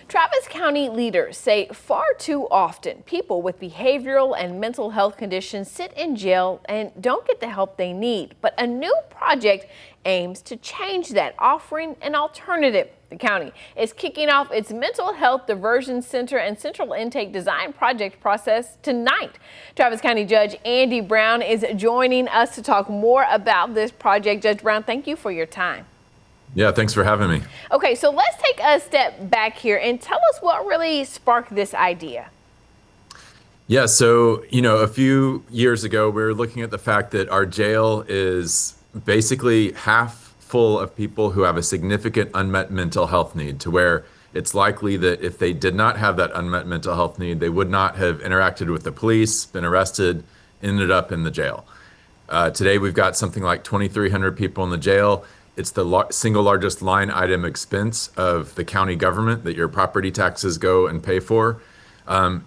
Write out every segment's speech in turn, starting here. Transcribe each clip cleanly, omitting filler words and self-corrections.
Travis County leaders say far too often people with behavioral and mental health conditions sit in jail and don't get the help they need. But a new project aims to change that, offering an alternative. The county is kicking off its Mental Health Diversion Center and Central Intake Design project process tonight. Travis County Judge Andy Brown is joining us to talk more about this project. Judge Brown, thank you for your time. Yeah, thanks for having me. Okay, so let's take a step back here and tell us what really sparked this idea. Yeah, so, a few years ago, we were looking at the fact that our jail is basically half full of people who have a significant unmet mental health need, to where it's likely that if they did not have that unmet mental health need, they would not have interacted with the police, been arrested, ended up in the jail. Today, we've got something like 2,300 people in the jail. It's the single largest line item expense of the county government that your property taxes go and pay for.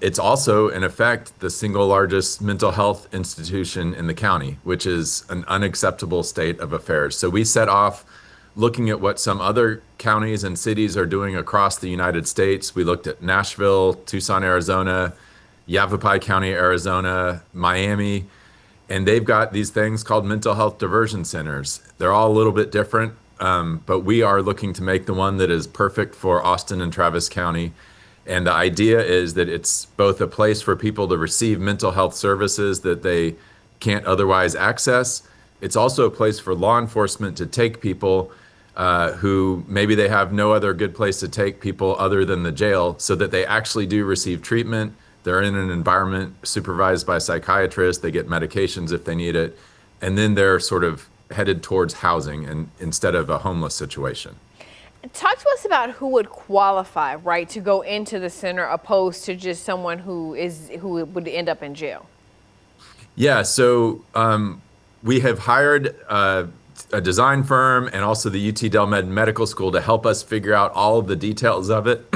It's also, in effect, the single largest mental health institution in the county, which is an unacceptable state of affairs. So we set off looking at what some other counties and cities are doing across the United States. We looked at Nashville, Tucson, Arizona, Yavapai County, Arizona, Miami. And they've got these things called mental health diversion centers. They're all a little bit different, but we are looking to make the one that is perfect for Austin and Travis County. And the idea is that it's both a place for people to receive mental health services that they can't otherwise access. It's also a place for law enforcement to take people who maybe they have no other good place to take people other than the jail, so that they actually do receive treatment. They're in an environment supervised by psychiatrists. They get medications if they need it. And then they're sort of headed towards housing and instead of a homeless situation. Talk to us about who would qualify, right, to go into the center opposed to just someone who would end up in jail. Yeah, so we have hired a design firm and also the UT Del Med Medical School to help us figure out all of the details of it.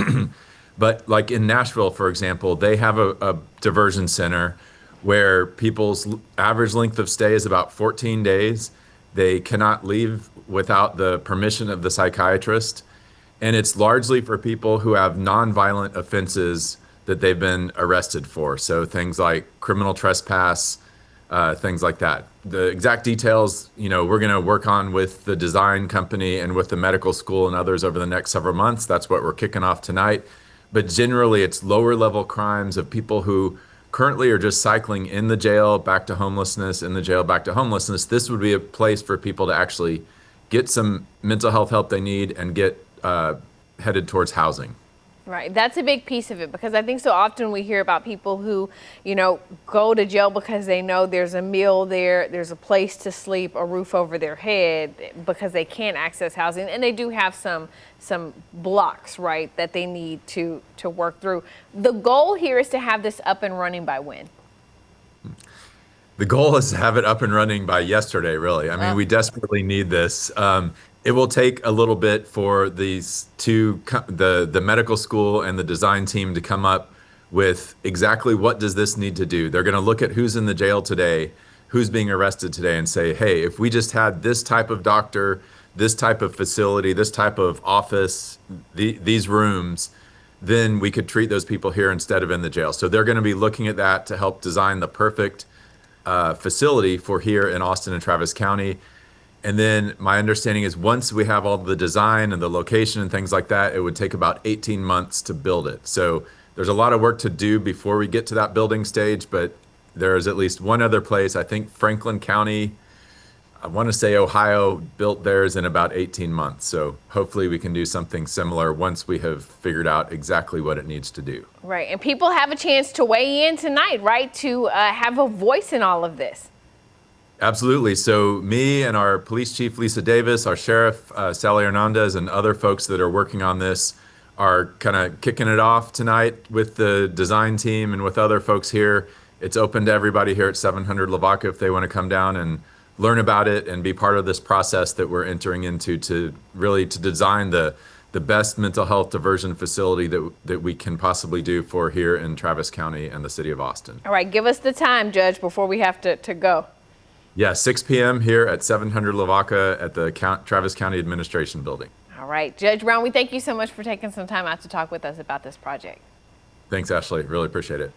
But like in Nashville, for example, they have a diversion center where people's average length of stay is about 14 days. They cannot leave without the permission of the psychiatrist. And it's largely for people who have nonviolent offenses that they've been arrested for. So things like criminal trespass, things like that. The exact details, we're going to work on with the design company and with the medical school and others over the next several months. That's what we're kicking off tonight. But generally, it's lower level crimes of people who currently are just cycling in the jail, back to homelessness, in the jail, back to homelessness. This would be a place for people to actually get some mental health help they need and get headed towards housing. Right. That's a big piece of it, because I think so often we hear about people who, go to jail because they know there's a meal there, there's a place to sleep, a roof over their head, because they can't access housing. And they do have some blocks, right, that they need to work through. The goal here is to have this up and running by when? The goal is to have it up and running by yesterday, really. I mean, we desperately need this. It will take a little bit for these two, the medical school and the design team, to come up with exactly what does this need to do. They're going to look at who's in the jail today, who's being arrested today, and say, hey, if we just had this type of doctor, this type of facility, this type of office, these rooms, then we could treat those people here instead of in the jail. So they're going to be looking at that to help design the perfect facility for here in Austin and Travis County. And then my understanding is once we have all the design and the location and things like that, it would take about 18 months to build it. So there's a lot of work to do before we get to that building stage, but there is at least one other place. I think Franklin County, I want to say Ohio, built theirs in about 18 months. So hopefully we can do something similar once we have figured out exactly what it needs to do. Right. And people have a chance to weigh in tonight, right, to have a voice in all of this. Absolutely. So me and our police chief, Lisa Davis, our sheriff, Sally Hernandez, and other folks that are working on this are kind of kicking it off tonight with the design team and with other folks here. It's open to everybody here at 700 Lavaca if they want to come down and learn about it and be part of this process that we're entering into to design the best mental health diversion facility that we can possibly do for here in Travis County and the city of Austin. All right, give us the time, Judge, before we have to go. Yeah, 6 p.m. here at 700 Lavaca at the Travis County Administration Building. All right, Judge Brown, we thank you so much for taking some time out to talk with us about this project. Thanks, Ashley. Really appreciate it.